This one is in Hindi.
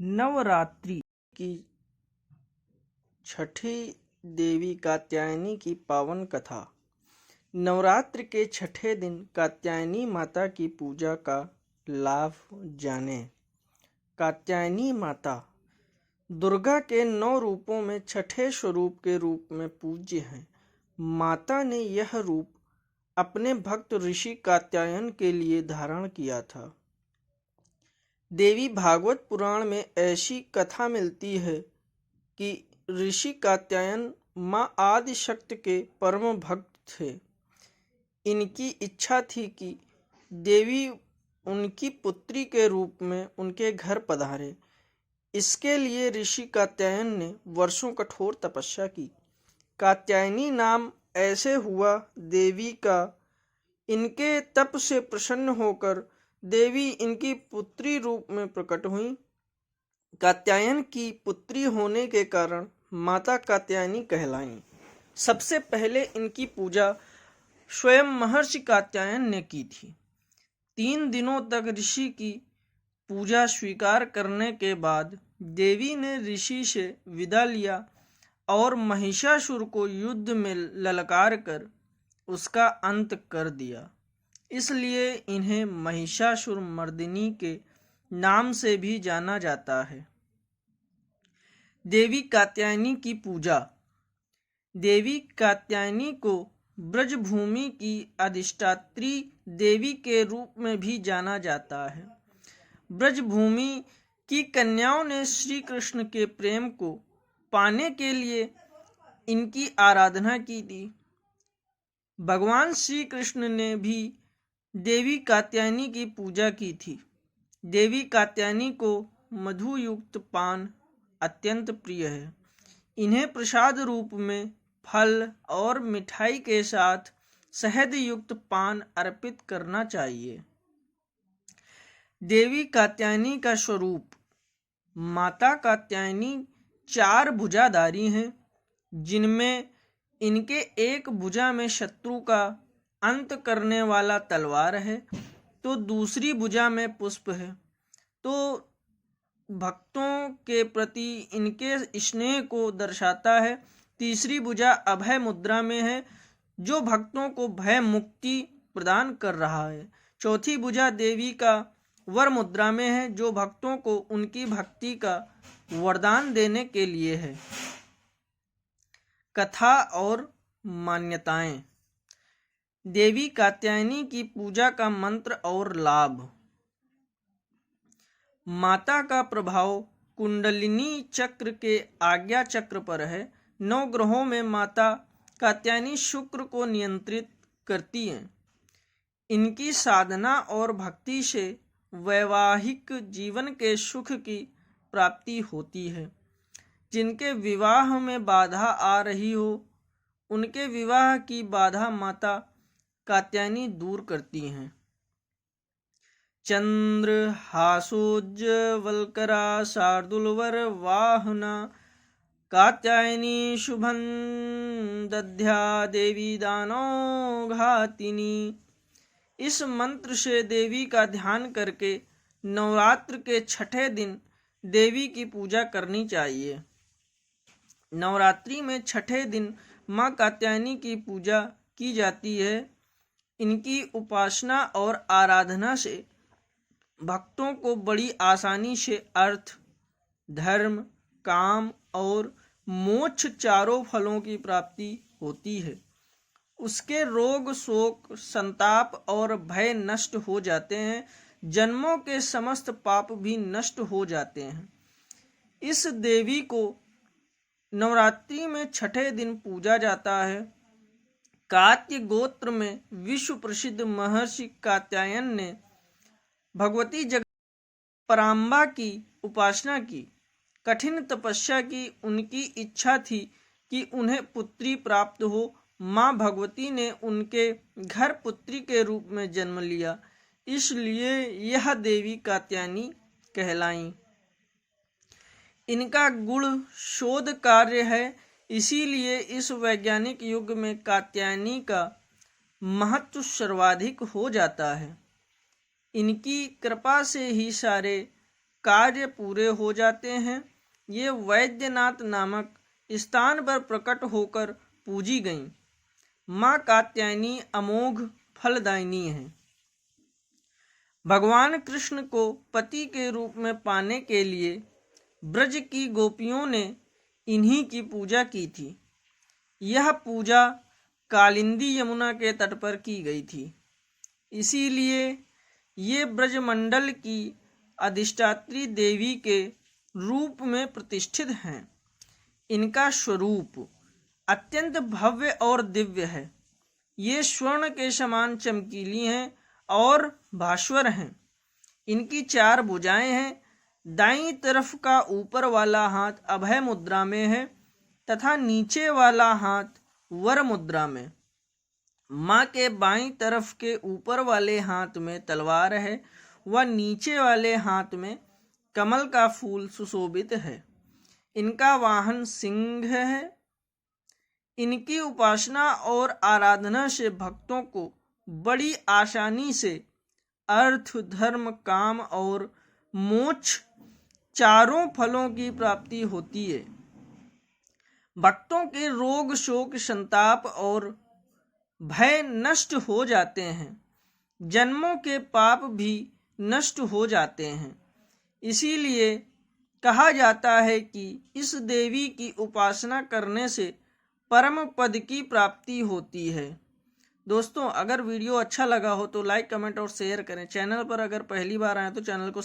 नवरात्रि की छठी देवी कात्यायनी की पावन कथा। नवरात्र के छठे दिन कात्यायनी माता की पूजा का लाभ जाने। कात्यायनी माता दुर्गा के 9 रूपों में छठे स्वरूप के रूप में पूज्य हैं। माता ने यह रूप अपने भक्त ऋषि कात्यायन के लिए धारण किया था। देवी भागवत पुराण में ऐसी कथा मिलती है कि ऋषि कात्यायन माँ आदि शक्ति के परम भक्त थे। इनकी इच्छा थी कि देवी उनकी पुत्री के रूप में उनके घर पधारे। इसके लिए ऋषि कात्यायन ने वर्षों कठोर तपस्या की। कात्यायनी नाम ऐसे हुआ देवी का। इनके तप से प्रसन्न होकर देवी इनकी पुत्री रूप में प्रकट हुई। कात्यायन की पुत्री होने के कारण माता कात्यायनी कहलाईं। सबसे पहले इनकी पूजा स्वयं महर्षि कात्यायन ने की थी। 3 दिनों तक ऋषि की पूजा स्वीकार करने के बाद देवी ने ऋषि से विदा लिया और महिषासुर को युद्ध में ललकार कर उसका अंत कर दिया। इसलिए इन्हें महिषासुर मर्दिनी के नाम से भी जाना जाता है। देवी कात्यायनी की पूजा। देवी कात्यायनी को ब्रजभूमि की अधिष्ठात्री देवी के रूप में भी जाना जाता है। ब्रजभूमि की कन्याओं ने श्री कृष्ण के प्रेम को पाने के लिए इनकी आराधना की थी। भगवान श्री कृष्ण ने भी देवी कात्यायनी की पूजा की थी। देवी कात्यायनी को मधुयुक्त पान अत्यंत प्रिय है। इन्हें प्रसाद रूप में फल और मिठाई के साथ शहद युक्त पान अर्पित करना चाहिए। देवी कात्यायनी का स्वरूप। माता कात्यायनी 4 भुजाधारी हैं, जिनमें इनके एक भुजा में शत्रु का अंत करने वाला तलवार है, तो दूसरी भुजा में पुष्प है। तो भक्तों के प्रति इनके स्नेह को दर्शाता है। तीसरी भुजा अभय मुद्रा में है, जो भक्तों को भय मुक्ति प्रदान कर रहा है। चौथी भुजा देवी का वर मुद्रा में है, जो भक्तों को उनकी भक्ति का वरदान देने के लिए है। कथा और मान्यताएं। देवी कात्यायनी की पूजा का मंत्र और लाभ। माता का प्रभाव कुंडलिनी चक्र के आज्ञा चक्र पर है। 9 ग्रहों में माता कात्यायनी शुक्र को नियंत्रित करती हैं। इनकी साधना और भक्ति से वैवाहिक जीवन के सुख की प्राप्ति होती है। जिनके विवाह में बाधा आ रही हो, उनके विवाह की बाधा माता कात्यायनी दूर करती हैं। चंद्र हासोज्ज्वलकरा शार्दूलवर वाहना कात्यायनी शुभं दद्या देवी दानव घातिनी। इस मंत्र से देवी का ध्यान करके नवरात्र के छठे दिन देवी की पूजा करनी चाहिए। नवरात्रि में छठे दिन माँ कात्यायनी की पूजा की जाती है। इनकी उपासना और आराधना से भक्तों को बड़ी आसानी से अर्थ, धर्म, काम और मोक्ष चारों फलों की प्राप्ति होती है। उसके रोग, शोक, संताप और भय नष्ट हो जाते हैं। जन्मों के समस्त पाप भी नष्ट हो जाते हैं। इस देवी को नवरात्रि में छठे दिन पूजा जाता है। कात्य गोत्र में विश्व प्रसिद्ध महर्षि कात्यायन ने भगवती जगदम्बा की उपासना की, कठिन तपस्या की। उनकी इच्छा थी कि उन्हें पुत्री प्राप्त हो। माँ भगवती ने उनके घर पुत्री के रूप में जन्म लिया, इसलिए यह देवी कात्यायनी कहलाईं। इनका गुण शोध कार्य है, इसीलिए इस वैज्ञानिक युग में कात्यायनी का महत्व सर्वाधिक हो जाता है। इनकी कृपा से ही सारे कार्य पूरे हो जाते हैं। ये वैद्यनाथ नामक स्थान पर प्रकट होकर पूजी गईं। माँ कात्यायनी अमोघ फलदायिनी है। भगवान कृष्ण को पति के रूप में पाने के लिए ब्रज की गोपियों ने इन्हीं की पूजा की थी। यह पूजा कालिंदी यमुना के तट पर की गई थी, इसीलिए ये ब्रजमंडल की अधिष्ठात्री देवी के रूप में प्रतिष्ठित हैं। इनका स्वरूप अत्यंत भव्य और दिव्य है। ये स्वर्ण के समान चमकीली हैं और भास्वर हैं। इनकी 4 भुजाएं हैं। दाईं तरफ का ऊपर वाला हाथ अभय मुद्रा में है तथा नीचे वाला हाथ वर मुद्रा में। माँ के बाईं तरफ के ऊपर वाले हाथ में तलवार है व नीचे वाले हाथ में कमल का फूल सुशोभित है। इनका वाहन सिंह है। इनकी उपासना और आराधना से भक्तों को बड़ी आसानी से अर्थ, धर्म, काम और मोक्ष चारों फलों की प्राप्ति होती है। भक्तों के रोग, शोक, संताप और भय नष्ट हो जाते हैं। जन्मों के पाप भी नष्ट हो जाते हैं। इसीलिए कहा जाता है कि इस देवी की उपासना करने से परम पद की प्राप्ति होती है। दोस्तों, अगर वीडियो अच्छा लगा हो तो लाइक, कमेंट और शेयर करें। चैनल पर अगर पहली बार आए तो चैनल को